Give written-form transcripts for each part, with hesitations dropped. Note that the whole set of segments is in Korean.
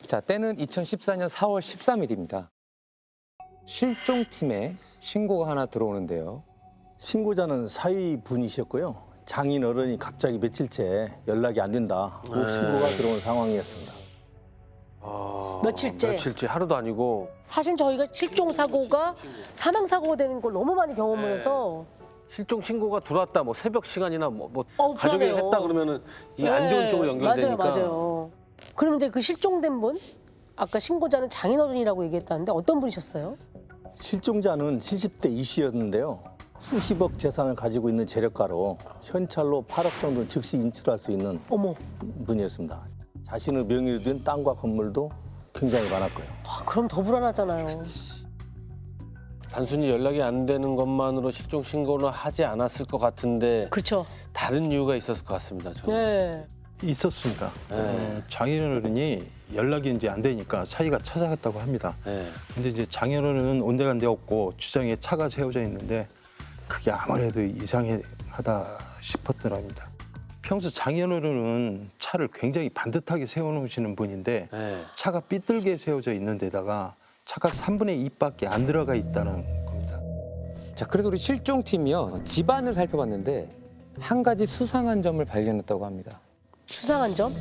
자, 때는 2014년 4월 13일입니다. 실종팀에 신고가 하나 들어오는데요. 신고자는 사위분이셨고요. 장인 어른이 갑자기 며칠째 연락이 안 된다. 고 신고가 들어온 상황이었습니다. 며칠째 하루도 아니고. 사실 저희가 실종 사고가 사망 사고가 되는 걸 너무 많이 경험을 해서 실종 신고가 들어왔다 뭐 새벽 시간이나 뭐 가족이 불안해요. 했다 그러면은 이게 안 좋은 쪽으로 연결되니까. 맞아요. 그런데 그 실종된 분 아까 신고자는 장인어른이라고 얘기했다는데 어떤 분이셨어요? 실종자는 70대 이 씨였는데요. 수십억 재산을 가지고 있는 재력가로 현찰로 8억 정도를 즉시 인출할 수 있는 어머, 분이었습니다. 자신의 명의로 된 땅과 건물도 굉장히 많았고요. 그럼 더 불안하잖아요. 단순히 연락이 안 되는 것만으로 실종 신고는 하지 않았을 것 같은데 그렇죠. 다른 이유가 있었을 것 같습니다. 저는. 네. 있었습니다. 장인어른이 연락이 이제 안 되니까 사이가 찾아갔다고 합니다. 네. 근데 이제 장인어른은 온데간데 없고 주장에 차가 세워져 있는데 그게 아무래도 이상하다 싶었더랍니다. 평소 장인어른은 차를 굉장히 반듯하게 세워놓으시는 분인데 네. 차가 삐뚤게 세워져 있는 데다가 차가 3분의 2밖에 안 들어가 있다는 겁니다. 자, 그래도 우리 실종팀이요. 집안을 살펴봤는데 한 가지 수상한 점을 발견했다고 합니다. 수상한 점?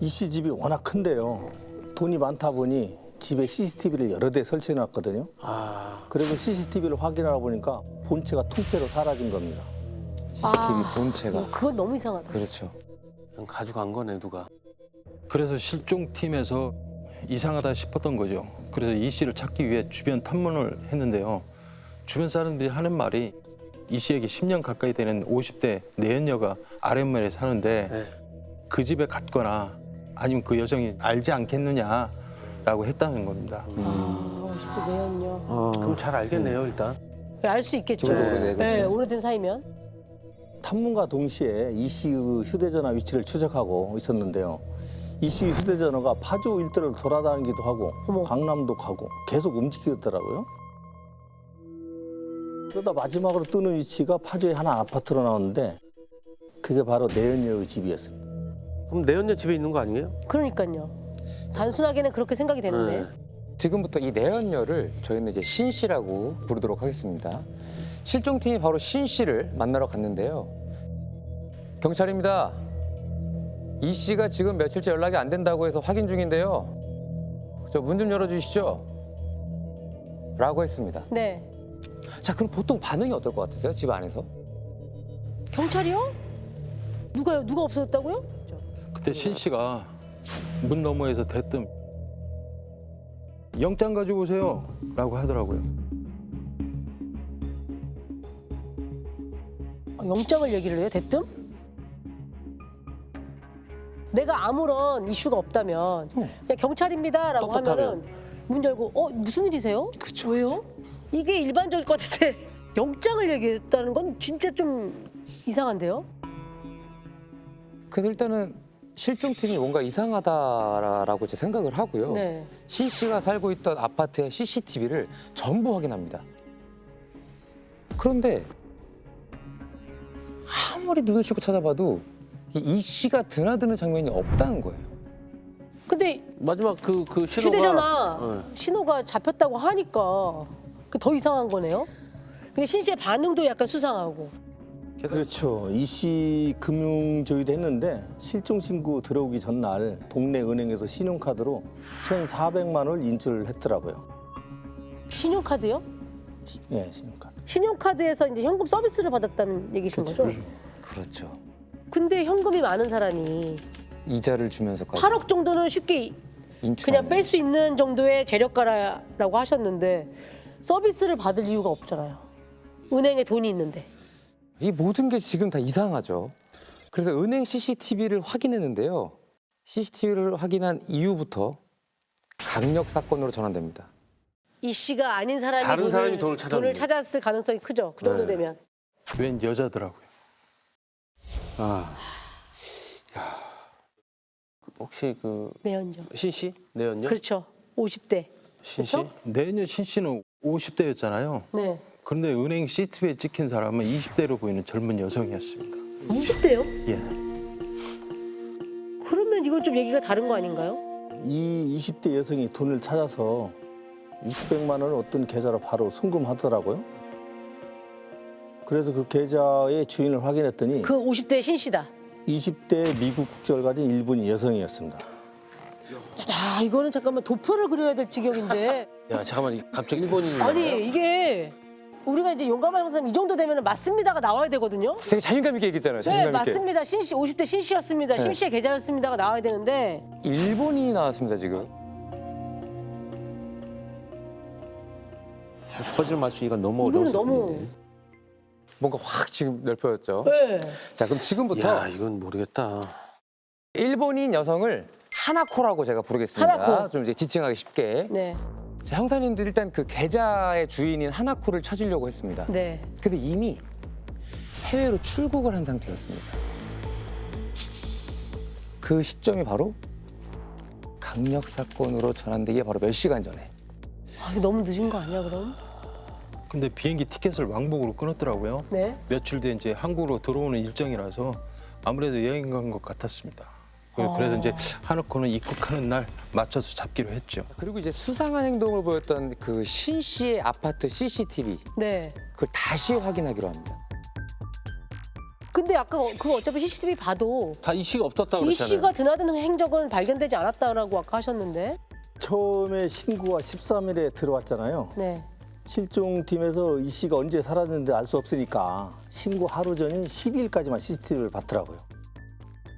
이 씨 집이 워낙 큰데요. 돈이 많다 보니 집에 CCTV를 여러 대 설치해놨거든요. 그리고 CCTV를 확인하다 보니까 본체가 통째로 사라진 겁니다. CCTV 본체가. 그건 너무 이상하다. 그렇죠. 그냥 가져간 거네 누가. 그래서 실종팀에서 이상하다 싶었던 거죠. 그래서 이 씨를 찾기 위해 주변 탐문을 했는데요. 주변 사람들이 하는 말이 이 씨에게 10년 가까이 되는 50대 내연녀가 아랫면에 사는데 네. 그 집에 갔거나 아니면 그 여성이 알지 않겠느냐라고 했다는 겁니다. 50대 내연녀. 그럼 잘 알겠네요 일단. 알 수 있겠죠. 저도 오래되겠죠. 네, 오래된 사이면. 탐문과 동시에 이 씨의 휴대전화 위치를 추적하고 있었는데요. 이 씨의 휴대전화가 파주 일대를 돌아다니기도 하고 어머. 강남도 가고 계속 움직이더라고요. 그러다 마지막으로 뜨는 위치가 파주의 한 아파트로 나오는데 그게 바로 내연녀의 집이었습니다. 그럼 내연녀 집에 있는 거 아니에요? 그러니까요. 단순하게는 그렇게 생각이 되는데. 네. 지금부터 이 내연녀를 저희는 이제 신 씨라고 부르도록 하겠습니다. 실종팀이 바로 신 씨를 만나러 갔는데요. 경찰입니다. 이 씨가 지금 며칠째 연락이 안 된다고 해서 확인 중인데요. 저 문 좀 열어주시죠. 라고 했습니다. 네. 자, 그럼 보통 반응이 어떨 것 같으세요? 집 안에서? 경찰이요? 누가요? 누가 없어졌다고요? 그때 신 씨가 문 너머에서 대뜸 영장 가지고 오세요 라고 하더라고요. 영장을 얘기를 해요? 대뜸? 내가 아무런 이슈가 없다면 그냥 경찰입니다라고 떳떳하면. 하면은 문 열고 무슨 일이세요? 그쵸, 왜요? 이게 일반적일 것 같은데 영장을 얘기했다는 건 진짜 좀 이상한데요? 그래서 일단은 실종팀이 뭔가 이상하다라고 제 생각을 하고요. 네. 신 씨가 살고 있던 아파트의 CCTV를 전부 확인합니다. 그런데 아무리 눈을 씻고 찾아봐도 이 씨가 드나드는 장면이 없다는 거예요. 근데 마지막 그 신호가. 휴대전화 신호가 잡혔다고 하니까 그 더 이상한 거네요. 근데 신 씨의 반응도 약간 수상하고. 그렇죠. 이 씨 금융조회도 했는데 실종 신고 들어오기 전날 동네 은행에서 신용카드로 1,400만 원을 인출을 했더라고요. 신용카드요? 예, 신용카드. 신용카드에서 이제 현금 서비스를 받았다는 얘기신 거죠? 그렇죠. 근데 현금이 많은 사람이 이자를 주면서까지 8억 정도는 쉽게 인출. 그냥 뺄 수 있는 정도의 재력가라고 하셨는데 서비스를 받을 이유가 없잖아요. 은행에 돈이 있는데. 이 모든 게 지금 다 이상하죠. 그래서 은행 CCTV를 확인했는데요. CCTV를 확인한 이후부터 강력 사건으로 전환됩니다. 이 씨가 아닌 사람이 다른 사람이 돈을 찾았네. 찾았을 가능성이 크죠. 그 정도 네. 되면. 웬 여자더라고요. 혹시 그 내연녀. 신 씨? 내연녀? 그렇죠. 50대. 신 씨? 그렇죠? 내년 신 씨는 50대였잖아요. 네. 그런데 은행 CCTV에 찍힌 사람은 20대로 보이는 젊은 여성이었습니다. 20대요? 예. 이건 좀 얘기가 다른 거 아닌가요? 이 20대 여성이 돈을 찾아서 600만 원을 어떤 계좌로 바로 송금하더라고요. 그래서 그 계좌의 주인을 확인했더니 그 50대 신씨다. 20대 미국 국적을 가진 일본인 여성이었습니다. 야, 이거는 잠깐만 도표를 그려야 될 지경인데. 야 잠깐만 갑자기 일본인이 아니 이게 우리가 이제 용감한 사람 이 정도 되면 맞습니다가 나와야 되거든요. 되게 자신감 있게 얘기했잖아요. 네, 자신감 있게. 맞습니다. 신씨 50대 신씨였습니다. 신씨의 계좌였습니다가 나와야 되는데 일본인이 나왔습니다 지금. 퍼즐 맞추기가 너무 이거는 어려워서 너무 그런데. 뭔가 확 지금 넓혀졌죠. 네. 자 그럼 지금부터 야 이건 모르겠다. 일본인 여성을 하나코라고 제가 부르겠습니다. 하나코. 좀 이제 지칭하기 쉽게. 네. 자, 형사님들 일단 그 계좌의 주인인 하나코를 찾으려고 했습니다. 네. 근데 이미 해외로 출국을 한 상태였습니다. 그 시점이 바로 강력 사건으로 전환되기에 바로 몇 시간 전에. 아, 이거 너무 늦은 거 아니야 그럼? 근데 비행기 티켓을 왕복으로 끊었더라고요. 네. 며칠 뒤에 이제 한국으로 들어오는 일정이라서 아무래도 여행 간 것 같았습니다. 그래서 이제 하나코는 입국하는 날 맞춰서 잡기로 했죠. 그리고 이제 수상한 행동을 보였던 그 신 씨의 아파트 CCTV 네. 그걸 다시 확인하기로 합니다. 근데 아까 그거 어차피 CCTV 봐도 다 이 씨가 없었다고 이 그랬잖아요. 씨가 드나드는 행적은 발견되지 않았다라고 아까 하셨는데. 처음에 신고가 13일에 들어왔잖아요. 네. 실종팀에서 이 씨가 언제 사라졌는지 알 수 없으니까 신고 하루 전인 12일까지만 CCTV를 봤더라고요.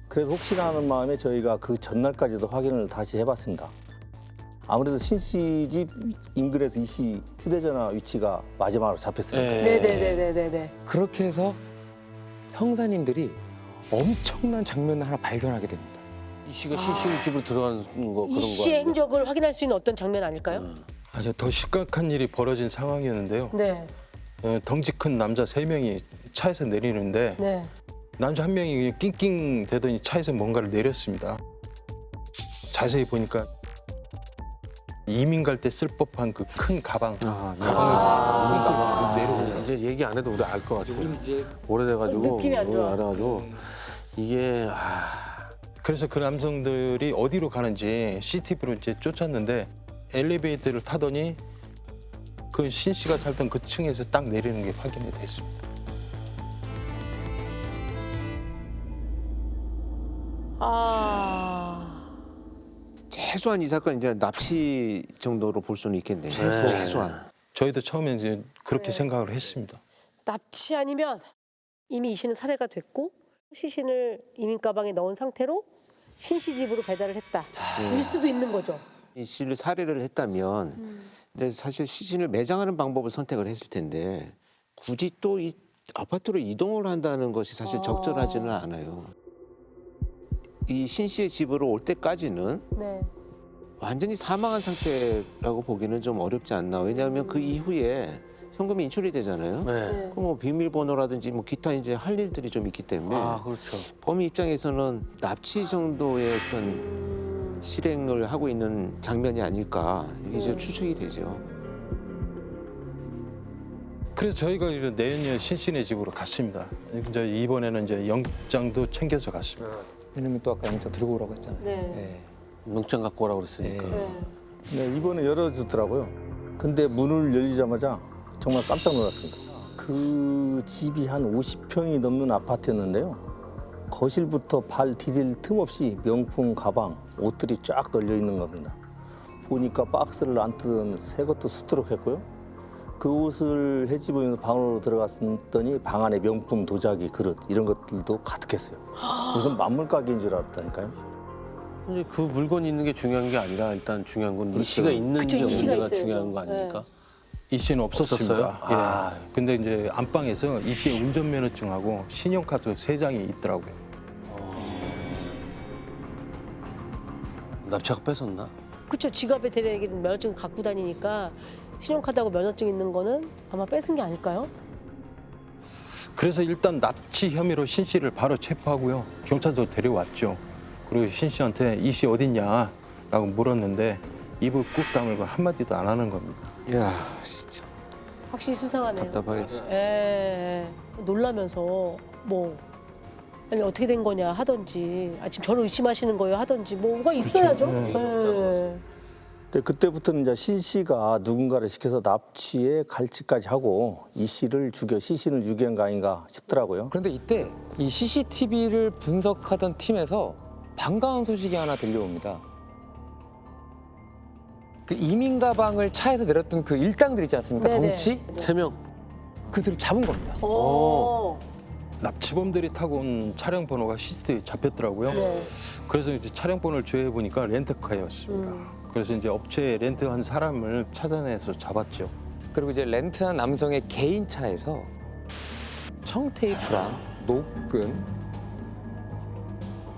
그래서 혹시나 하는 마음에 저희가 그 전날까지도 확인을 다시 해봤습니다. 아무래도 신 씨 집 인근에서 이 씨 휴대전화 위치가 마지막으로 잡혔으니까. 네네네네네네. 그렇게 해서 형사님들이 엄청난 장면을 하나 발견하게 됩니다. 이 씨가 CCTV 집으로 들어가는 거 그런 거 이 씨의 아니에요? 행적을 확인할 수 있는 어떤 장면 아닐까요? 아주 더 심각한 일이 벌어진 상황이었는데요. 네. 덩치 큰 남자 3명이 차에서 내리는데 네. 남자 한 명이 그냥 낑낑대더니 차에서 뭔가를 내렸습니다. 자세히 보니까 이민 갈 때 쓸 법한 그 큰 가방, 가방을 내려오더라고요. 이제 얘기 안 해도 우리 알 것 같아요. 이제 오래돼가지고 느낌이 안 좋아. 알아가지고 이게 그래서 그 남성들이 어디로 가는지 CCTV로 이제 쫓았는데 엘리베이터를 타더니 그 신 씨가 살던 그 층에서 딱 내리는 게 확인이 됐습니다. 아. 최소한 이 사건 이제 납치 정도로 볼 수는 있겠네요. 최소한. 저희도 처음에 이제 그렇게 생각을 했습니다. 납치 아니면 이미 이 씨는 살해가 됐고 시신을 이민 가방에 넣은 상태로 신씨 집으로 배달을 했다. 일 수도 있는 거죠. 이 씨를 살해를 했다면 근데 사실 시신을 매장하는 방법을 선택을 했을 텐데 굳이 또 이 아파트로 이동을 한다는 것이 사실 적절하지는 않아요. 이 신 씨의 집으로 올 때까지는 네. 완전히 사망한 상태라고 보기는 좀 어렵지 않나. 왜냐하면 그 이후에 현금이 인출이 되잖아요. 네. 그럼 뭐 비밀번호라든지 뭐 기타 이제 할 일들이 좀 있기 때문에 그렇죠. 범인 입장에서는 납치 정도의 어떤 실행을 하고 있는 장면이 아닐까 이게 이제 추측이 되죠. 그래서 저희가 이제 내연녀 신씨네 집으로 갔습니다. 이제 이번에는 이제 영장도 챙겨서 갔습니다. 왜냐면 또 아까 영장 들고 오라고 했잖아요. 네. 영장 갖고 오라고 그랬으니까. 네, 이번에 열어주더라고요. 근데 문을 열리자마자 정말 깜짝 놀랐습니다. 그 집이 한 50평이 넘는 아파트였는데요. 거실부터 발 디딜 틈 없이 명품 가방, 옷들이 쫙 널려 있는 겁니다. 보니까 박스를 안 뜯은 새 것도 수두룩했고요. 그 옷을 헤집으면서 방으로 들어갔더니 방 안에 명품 도자기, 그릇 이런 것들도 가득했어요. 무슨 만물 가게인 줄 알았다니까요. 근데 그 물건이 있는 게 중요한 게 아니라 일단 중요한 건 이 씨가 있는지 그쵸, 이 씨가 없는지가 있어야죠. 중요한 거 아닙니까? 이 씨는 없었습니다. 없었어요? 예. 근데 이제 안방에서 이 씨의 운전면허증하고 신용카드 3장이 있더라고요. 납치하고 뺏었나? 그렇죠. 지갑에 대리기는 면허증 갖고 다니니까 신용카드하고 면허증 있는 거는 아마 뺏은 게 아닐까요? 그래서 일단 납치 혐의로 신 씨를 바로 체포하고요. 경찰서 데려왔죠. 그리고 신 씨한테 이 씨 어딨냐라고 물었는데 입을 꾹 다물고 한마디도 안 하는 겁니다. 이야 진짜 확실히 수상하네요. 답답하겠지. 예. 놀라면서 뭐 아니 어떻게 된 거냐 하던지 지금 저를 의심하시는 거예요 하던지 뭐가 있어야죠. 네. 근데 그때부터는 이제 신 씨가 누군가를 시켜서 납치에 갈치까지 하고 이 씨를 죽여 시신을 유기한 거 아닌가 싶더라고요. 그런데 이때 이 CCTV를 분석하던 팀에서 반가운 소식이 하나 들려옵니다. 그 이민 가방을 차에서 내렸던 그 일당들 있지 않습니까? 네네. 덩치? 3명. 그들을 잡은 겁니다. 오. 납치범들이 타고 온 차량 번호가 CCTV에 잡혔더라고요. 네. 그래서 이제 차량 번호를 조회해 보니까 렌트카였습니다. 그래서 이제 업체에 렌트한 사람을 찾아내서 잡았죠. 그리고 이제 렌트한 남성의 개인 차에서 청테이프랑 노끈,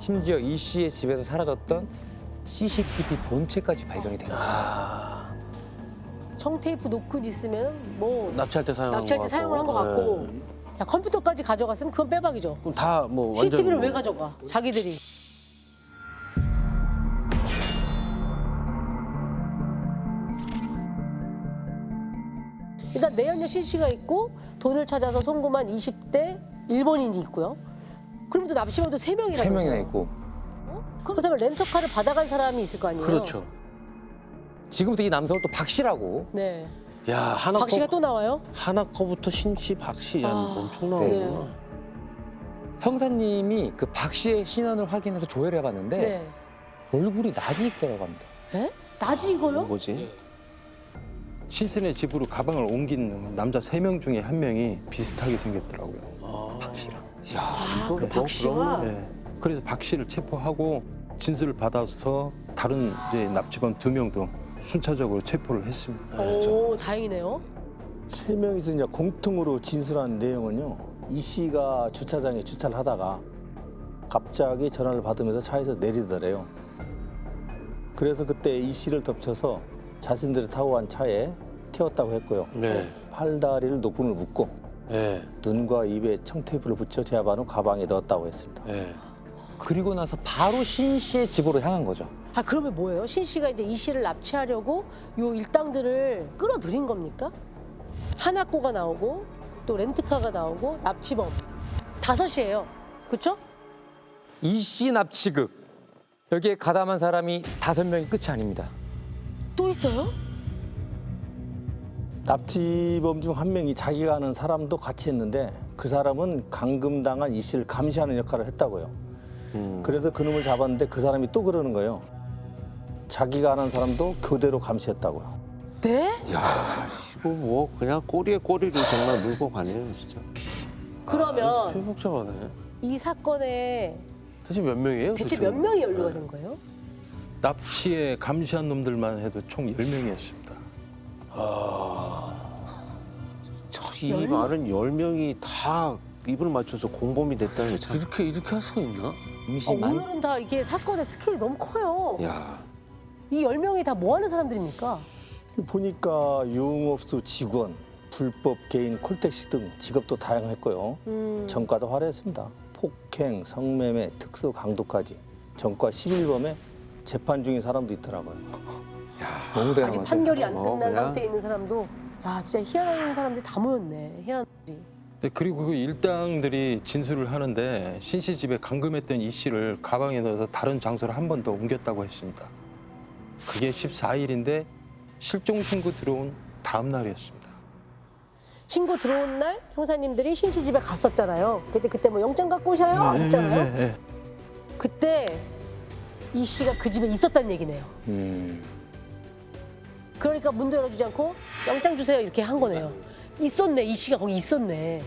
심지어 이 씨의 집에서 사라졌던 CCTV 본체까지 발견이 됩니다. 청테이프 노끈 있으면 뭐 납치할 때 사용한 납치할 때 것 사용을 한 것 같고. 같고 야, 컴퓨터까지 가져갔으면 그건 빼박이죠. 그럼 다 뭐 완전 CCTV를 뭐 왜 가져가? 자기들이. 일단 내연녀 신 씨가 있고 돈을 찾아서 송금한 20대 일본인이 있고요. 그럼 또 납치범도 3명이라면서요. 세 명이나 있고 그렇다면 렌터카를 받아간 사람이 있을 거 아니에요? 그렇죠. 지금부터 이 남성을 또 박 씨라고. 네. 야, 하나 박 씨가 또 나와요? 하나 거부터 신씨, 박씨 엄청 나오구나. 네. 형사님이 그 박 씨의 신원을 확인해서 조회를 해봤는데 네. 얼굴이 낯익더라고 합니다. 에? 낮이 이거요? 뭐지? 신신의 집으로 가방을 옮긴 남자 3명 중에 1명이 비슷하게 생겼더라고요. 박 씨랑. 아, 그 박 씨가? 네. 그래서 박 씨를 체포하고 진술을 받아서 다른 이제 납치범 2명도 순차적으로 체포를 했습니다. 오, 다행이네요. 3명이서 이제 공통으로 진술한 내용은요. 이 씨가 주차장에 주차를 하다가 갑자기 전화를 받으면서 차에서 내리더래요. 그래서 그때 이 씨를 덮쳐서 자신들이 타고 간 차에 태웠다고 했고요. 네. 팔다리를 노끈을 묶고 네. 눈과 입에 청테이프를 붙여 제압한 후 가방에 넣었다고 했습니다. 네. 그리고 나서 바로 신 씨의 집으로 향한 거죠. 아, 그러면 뭐예요? 신 씨가 이제 이 씨를 납치하려고 요 일당들을 끌어들인 겁니까? 하나꼬가 나오고 또 렌트카가 나오고 납치범 5이에요. 그렇죠? 이 씨 납치극. 여기에 가담한 사람이 5명이 끝이 아닙니다. 또 있어요? 납치범 중 한 명이 자기가 아는 사람도 같이 했는데 그 사람은 감금당한 이 씨를 감시하는 역할을 했다고요. 그래서 그놈을 잡았는데 그 사람이 또 그러는 거예요. 자기가 아는 사람도 교대로 감시했다고요. 네? 이거 뭐 그냥 꼬리에 꼬리를 정말 물고 가네요, 진짜. 그러면 되게 복잡하네. 이 사건에 대체 몇 명이에요? 대체 도대체? 몇 명이 연루가 된 거예요? 납치에 감시한 놈들만 해도 총 10명이었습니다. 이 많은 10명이 다 입을 맞춰서 공범이 됐다는 게 참. 이렇게 할 수가 있나? 임시만. 오늘은 다 이게 사건의 스케일이 너무 커요. 야, 이 10명이 다 뭐 하는 사람들입니까? 보니까 유흥업소 직원, 불법 개인 콜택시 등 직업도 다양했고요. 전과도 화려했습니다. 폭행, 성매매, 특수 강도까지 전과 11범에 재판 중인 사람도 있더라고요. 너무 아직 대단하죠. 판결이 안 끝난 그냥- 상태에 있는 사람도 야 진짜 희한한 사람들이 다 모였네. 희한한 사람들이. 네, 그리고 그 일당들이 진술을 하는데 신 씨 집에 감금했던 이 씨를 가방에 넣어서 다른 장소로 한 번 더 옮겼다고 했습니다. 그게 14일인데 실종 신고 들어온 다음 날이었습니다. 신고 들어온 날 형사님들이 신 씨 집에 갔었잖아요. 그때 뭐 영장 갖고 오셔요? 했잖아요. 네. 그때 이 씨가 그 집에 있었다는 얘기네요. 그러니까 문도 열어주지 않고 영장 주세요 이렇게 한 거네요. 있었네. 이 씨가 거기 있었네.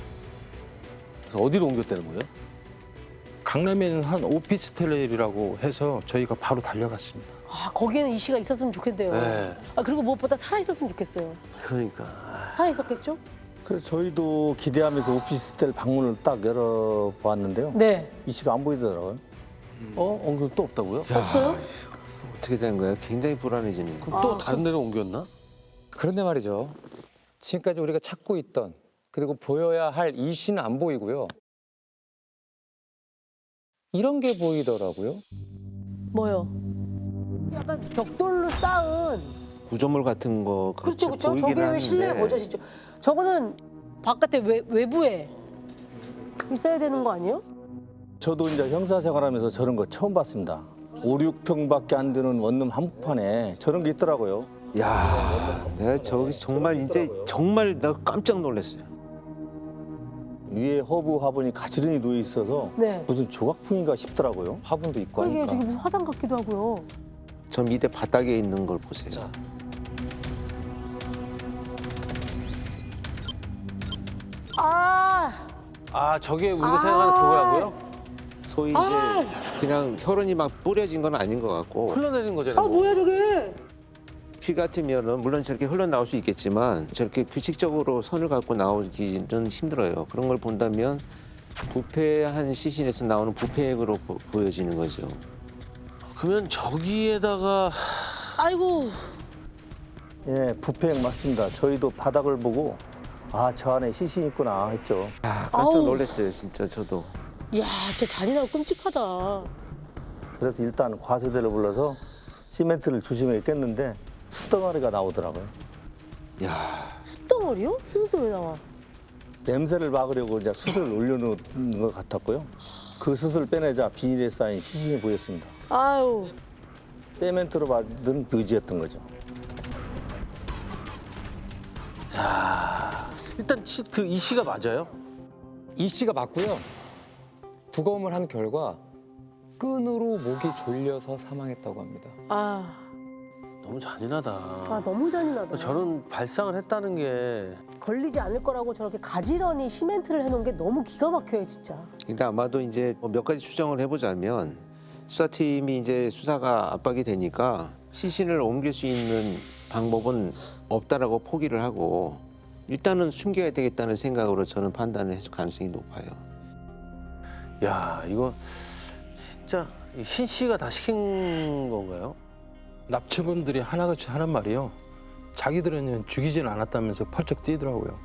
그래서 어디로 옮겼다는 거예요? 강남에 있는 한 오피스텔이라고 해서 저희가 바로 달려갔습니다. 아 거기에는 이 씨가 있었으면 좋겠대요. 네. 아 그리고 무엇보다 살아 있었으면 좋겠어요. 그러니까. 살아 있었겠죠? 그래서 저희도 기대하면서 오피스텔 방문을 딱 열어보았는데요. 네. 이 씨가 안 보이더라고요. 옮겨 또 없다고요? 없어요? 어떻게 된 거야? 굉장히 불안해지는 거. 그럼 또 다른 데로 옮겼나? 그런데 말이죠. 지금까지 우리가 찾고 있던 그리고 보여야 할 이 씨는 안 보이고요. 이런 게 보이더라고요. 뭐요? 약간 벽돌로 쌓은 구조물 같은 거 그렇죠, 그렇죠. 보이긴 저게 왜 하는데 실내를 보여주시죠? 저거는 바깥에 외부에 있어야 되는 거 아니에요? 저도 이제 형사 생활하면서 저런 거 처음 봤습니다. 5, 6평밖에 안 되는 원룸 한복판에 저런 게 있더라고요. 야, 내가 저기 정말 이제 정말 나 깜짝 놀랐어요. 위에 허브 화분이 가지런히 놓여 있어서 네. 무슨 조각품인가 싶더라고요. 화분도 있고 그러게 하니까. 저기 무슨 화단 같기도 하고요. 저 밑에 바닥에 있는 걸 보세요. 아, 아 저게 우리가 생각하는 그거라고요? 소위 이제 그냥 혈흔이 막 뿌려진 건 아닌 것 같고 흘러내린 거잖아요. 뭐. 뭐야 저게? 피 같으면은 물론 저렇게 흘러나올 수 있겠지만 저렇게 규칙적으로 선을 갖고 나오기는 힘들어요. 그런 걸 본다면 부패한 시신에서 나오는 부패액으로 보여지는 거죠. 그러면 저기에다가 아이고. 예, 부패액 맞습니다. 저희도 바닥을 보고 아, 저 안에 시신이 있구나 했죠. 아, 깜짝 아우. 놀랐어요, 진짜 저도. 이야, 진짜 잔인하고 끔찍하다. 그래서 일단 과수대를 불러서 시멘트를 조심하게 깼는데 숯덩어리가 나오더라고요. 야, 숯덩어리요? 숯도 왜 나와? 냄새를 막으려고 이제 숯을 올려놓은 것 같았고요. 그 숯을 빼내자 비닐에 쌓인 시신이 보였습니다. 아유. 세멘트로 만든 묘지였던 거죠. 일단 그 이 씨가 맞아요? 이 씨가 맞고요. 부검을 한 결과 끈으로 목이 졸려서 사망했다고 합니다. 아, 너무 잔인하다. 너무 잔인하다. 저는 발상을 했다는 게 걸리지 않을 거라고 저렇게 가지런히 시멘트를 해놓은 게 너무 기가 막혀요, 진짜. 근데 아마도 이제 몇 가지 추정을 해보자면 수사팀이 이제 수사가 압박이 되니까 시신을 옮길 수 있는 방법은 없다라고 포기를 하고 일단은 숨겨야 되겠다는 생각으로 저는 판단을 했을 가능성이 높아요. 야 이거 진짜 이 신 씨가 다 시킨 건가요? 납치범들이 하나같이 하는 말이요. 자기들은 죽이진 않았다면서 펄쩍 뛰더라고요.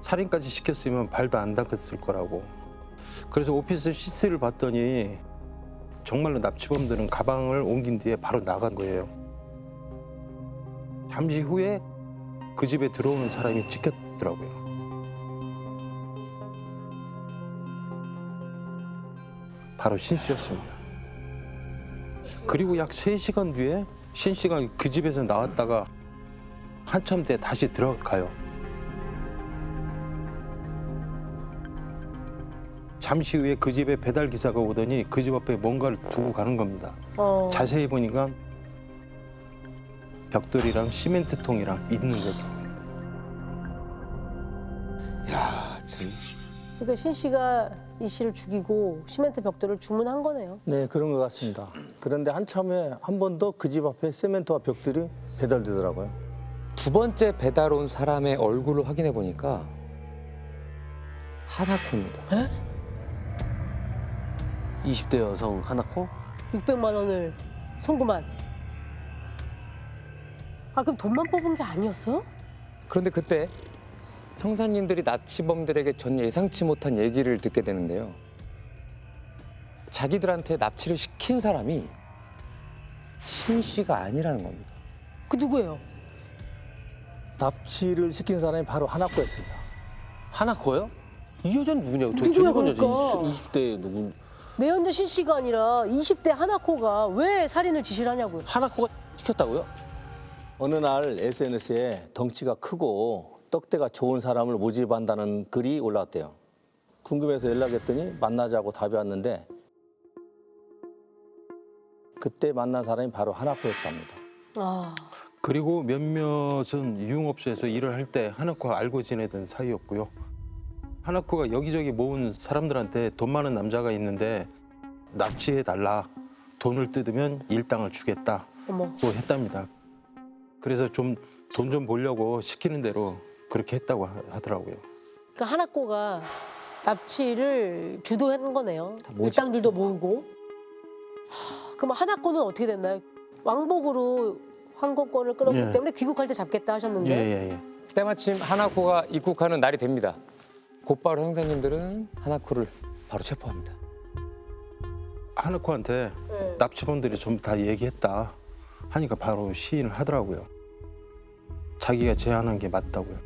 살인까지 시켰으면 발도 안 닦았을 거라고. 그래서 오피스 CCTV를 봤더니 정말로 납치범들은 가방을 옮긴 뒤에 바로 나간 거예요. 잠시 후에 그 집에 들어오는 사람이 찍혔더라고요. 바로 신 씨였습니다. 그리고 약 3시간 뒤에 신 씨가 그 집에서 나왔다가 한참 뒤에 다시 들어가요. 잠시 후에 그 집에 배달 기사가 오더니 그 집 앞에 뭔가를 두고 가는 겁니다. 자세히 보니까 벽돌이랑 시멘트통이랑 있는 거죠. 야, 참. 그러니까 신 씨가 이 씨를 죽이고 시멘트 벽돌을 주문한 거네요. 네, 그런 것 같습니다. 그런데 한참 후에 한 번 더 그 집 앞에 세멘트와 벽들이 배달되더라고요. 두 번째 배달 온 사람의 얼굴을 확인해 보니까 하나코입니다. 20대 여성 하나코? 600만 원을 송금한. 아, 그럼 돈만 뽑은 게 아니었어요? 그런데 그때 형사님들이 납치범들에게 전 예상치 못한 얘기를 듣게 되는데요. 자기들한테 납치를 시킨 사람이 신 씨가 아니라는 겁니다. 그 누구예요? 납치를 시킨 사람이 바로 하나코였습니다. 하나코요? 이 여자는 누구냐고? 누구야, 젊은 여자 그러니까. 20대 누구? 내연녀 신 씨가 아니라 20대 하나코가 왜 살인을 지시를 하냐고요. 하나코가 시켰다고요? 어느 날 SNS에 덩치가 크고 떡대가 좋은 사람을 모집한다는 글이 올라왔대요. 궁금해서 연락했더니 만나자고 답이 왔는데 그때 만난 사람이 바로 하나코였답니다. 아, 그리고 몇몇은 유흥업소에서 일을 할 때 하나코와 알고 지내던 사이였고요. 하나코가 여기저기 모은 사람들한테 돈 많은 남자가 있는데 납치해달라. 돈을 뜯으면 일당을 주겠다고 어머. 했답니다. 그래서 좀 돈 좀 벌려고 시키는 대로 그렇게 했다고 하더라고요. 그러니까 하나코가 납치를 주도한 거네요. 일당들도 모으고. 그럼 하나코는 어떻게 됐나요? 왕복으로 항공권을 끊었기 예. 때문에 귀국할 때 잡겠다 하셨는데. 예. 때마침 하나코가 입국하는 날이 됩니다. 곧바로 형사님들은 하나코를 바로 체포합니다. 하나코한테 네. 납치범들이 전부 다 얘기했다 하니까 바로 시인을 하더라고요. 자기가 제안한 게 맞다고요.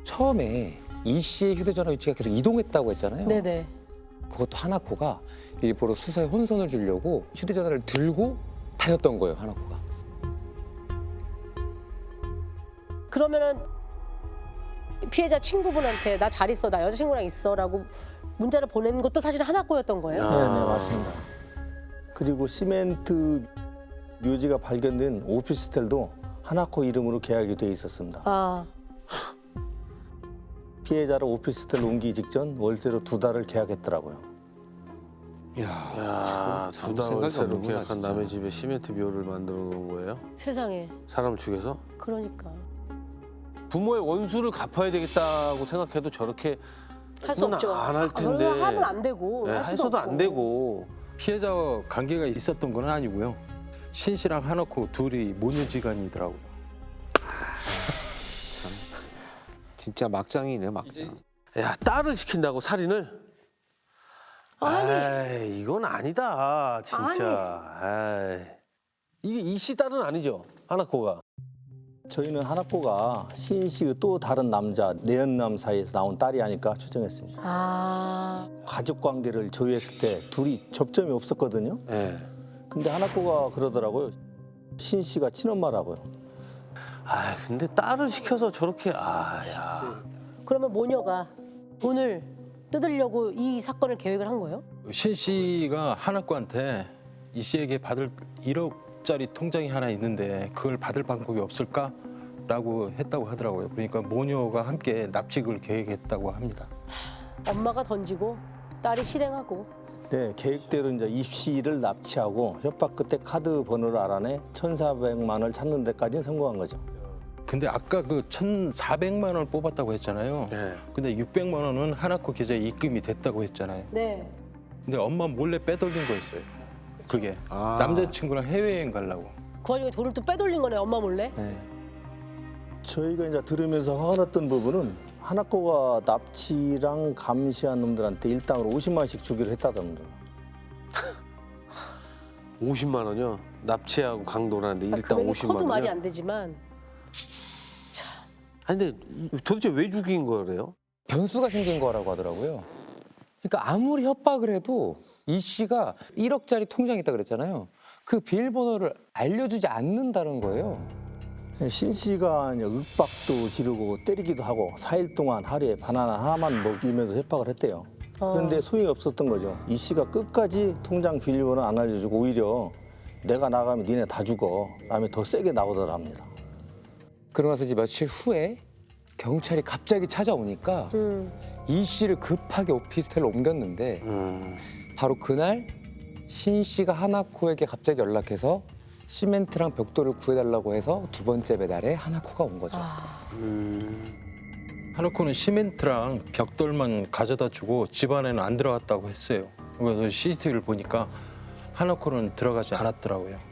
처음에 이 씨의 휴대전화 위치가 계속 이동했다고 했잖아요. 네네. 그것도 하나코가 일부러 수사에 혼선을 주려고 휴대전화를 들고 다녔던 거예요, 하나코가. 그러면은 피해자 친구분한테 나 잘 있어, 나 여자친구랑 있어라고 문자를 보낸 것도 사실 하나코였던 거예요? 네, 네, 맞습니다. 그리고 시멘트 묘지가 발견된 오피스텔도 하나코 이름으로 계약이 돼 있었습니다. 아, 피해자를 오피스텔 옮기기 직전 월세로 2달을 계약했더라고요. 야, 참 두 생각이 달월세로 없는구나, 계약한 진짜. 남의 집에 시멘트 묘를 만들어 놓은 거예요? 세상에. 사람 죽여서? 그러니까 부모의 원수를 갚아야 되겠다고 생각해도 저렇게 할 수 없죠. 안 할 텐데. 하면 안 되고. 네, 할 수도 해서도 없고. 안 되고. 피해자와 관계가 있었던 건 아니고요. 신 씨랑 하나코 둘이 모녀지간이더라고요. 진짜 막장이네 막장. 야, 딸을 시킨다고 살인을? 에이, 이건 아니다, 진짜. 에이. 이게 이씨 딸은 아니죠, 하나코가. 저희는 하나코가 시인 씨의 또 다른 남자 내연남 사이에서 나온 딸이 아닐까 추정했습니다. 아, 가족 관계를 조회했을 때 둘이 접점이 없었거든요. 예. 근데 하나코가 그러더라고요. 시인 씨가 친엄마라고요. 아, 근데 딸을 시켜서 저렇게, 야. 그러면 모녀가 돈을 뜯으려고 이 사건을 계획을 한 거예요? 신 씨가 하나코한테 이 씨에게 받을 1억짜리 통장이 하나 있는데 그걸 받을 방법이 없을까라고 했다고 하더라고요. 그러니까 모녀가 함께 납치를 계획했다고 합니다. 엄마가 던지고 딸이 실행하고. 네, 계획대로 이제 입시를 납치하고 협박 끝에 카드 번호를 알아내 1,400만 원을 찾는 데까지 성공한 거죠. 근데 아까 그 1,400만 원을 뽑았다고 했잖아요. 네. 근데 600만 원은 하나코 계좌에 입금이 됐다고 했잖아요. 네. 근데 엄마 몰래 빼돌린 거였어요. 그게 아. 남자친구랑 해외여행 가려고. 그 와중에 돈을 또 빼돌린 거네, 엄마 몰래? 네. 저희가 이제 들으면서 화가 났던 부분은 하나코가 납치랑 감시한 놈들한테 일당으로 50만 원씩 주기로 했다던데. 50만 원이요? 납치하고 강도라는데 일당 금액이 50만 커도 말이 원이요? 안 되지만. 아니, 근데 도대체 왜 죽인 거래요? 변수가 생긴 거라고 하더라고요. 그러니까 아무리 협박을 해도 이 씨가 1억짜리 통장이 있다 그랬잖아요. 그 비밀번호를 알려주지 않는다는 거예요. 신 씨가 이제 윽박도 지르고 때리기도 하고 4일 동안 하루에 바나나 하나만 먹이면서 협박을 했대요. 그런데 소용이 없었던 거죠. 이 씨가 끝까지 통장 비밀번호 안 알려주고 오히려 내가 나가면 니네 다 죽어 라며 더 세게 나오더랍니다. 그러고 나서 이제 며칠 후에 경찰이 갑자기 찾아오니까 이 씨를 급하게 오피스텔로 옮겼는데 바로 그날 신 씨가 하나코에게 갑자기 연락해서 시멘트랑 벽돌을 구해달라고 해서 두 번째 배달에 하나코가 온 거죠. 하나코는 시멘트랑 벽돌만 가져다 주고 집 안에는 안 들어갔다고 했어요. 그래서 CCTV를 보니까 하나코는 들어가지 않았더라고요.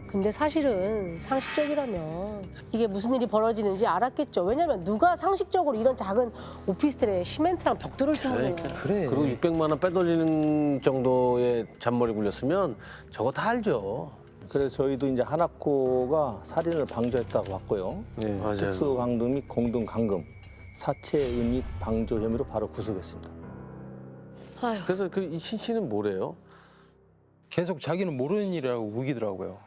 근데 사실은 상식적이라면 이게 무슨 일이 벌어지는지 알았겠죠. 왜냐면 누가 상식적으로 이런 작은 오피스텔에 시멘트랑 벽돌을 주는 거예요. 그래. 그리고 600만 원 빼돌리는 정도의 잔머리 굴렸으면 저거 다 알죠. 그래서 저희도 이제 하나코가 살인을 방조했다고 봤고요. 네, 맞아요. 특수강도 및 공동강금, 사체 및 방조 혐의로 바로 구속했습니다. 아휴. 그래서 그 이 신 씨는 뭐래요? 계속 자기는 모르는 일이라고 우기더라고요.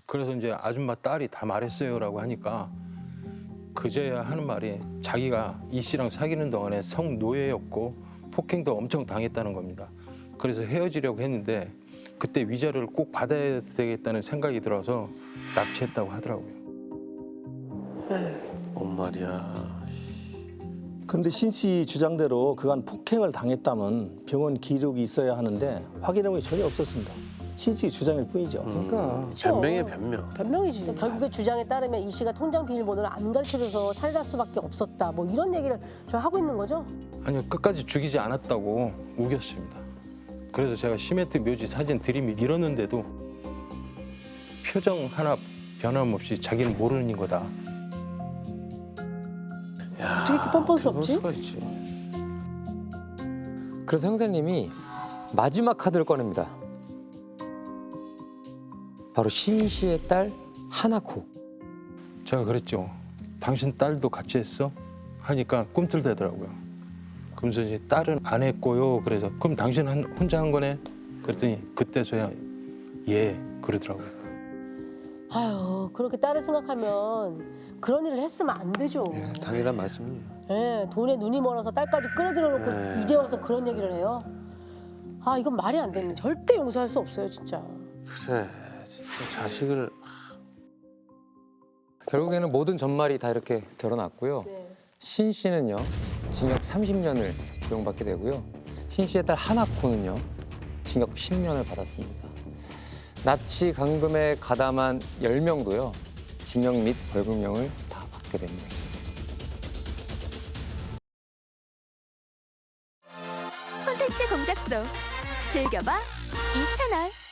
그래서 이제 아줌마 딸이 다 말했어요라고 하니까 그제야 하는 말이 자기가 이 씨랑 사귀는 동안에 성노예였고 폭행도 엄청 당했다는 겁니다. 그래서 헤어지려고 했는데 그때 위자료를 꼭 받아야 되겠다는 생각이 들어서 납치했다고 하더라고요. 뭔 말이야. 근데 신 씨 주장대로 그간 폭행을 당했다면 병원 기록이 있어야 하는데 확인한 게 전혀 없었습니다. 신 씨 주장일 뿐이죠. 그러니까 변명이에요, 변명. 변명이지. 결국에 주장에 따르면 이 씨가 통장 비밀번호를 안 가르쳐줘서 살인할 수밖에 없었다. 뭐 이런 얘기를 저 하고 있는 거죠? 아니요, 끝까지 죽이지 않았다고 우겼습니다. 그래서 제가 시멘트 묘지 사진 들이밀 밀었는데도 표정 하나 변함없이 자기는 모르는 거다. 어떻게 이렇게 뻔뻔스럽지? 수가 있지. 그래서 형사님이 마지막 카드를 꺼냅니다. 바로 신 씨의 딸 하나코. 제가 그랬죠. 당신 딸도 같이 했어? 하니까 꿈틀대더라고요. 그러면서 이제 딸은 안 했고요. 그래서 그럼 당신 혼자 한 거네? 그랬더니 그때서야 예 그러더라고요. 아유, 그렇게 딸을 생각하면 그런 일을 했으면 안 되죠. 예, 당연한 말씀이에요. 예, 돈에 눈이 멀어서 딸까지 끌어들여놓고 이제 와서 그런 얘기를 해요. 아, 이건 말이 안 됩니다. 절대 용서할 수 없어요, 진짜. 글쎄, 진짜 자식을 결국에는 모든 전말이 다 이렇게 드러났고요. 신 씨는요, 징역 30년을 구형받게 되고요. 신 씨의 딸 하나코는요, 징역 10년을 받았습니다. 납치 강금에 가담한 10명도요, 징역 및 벌금형을 다 받게 됩니다. 콘텐츠 공작소 즐겨봐 이채널.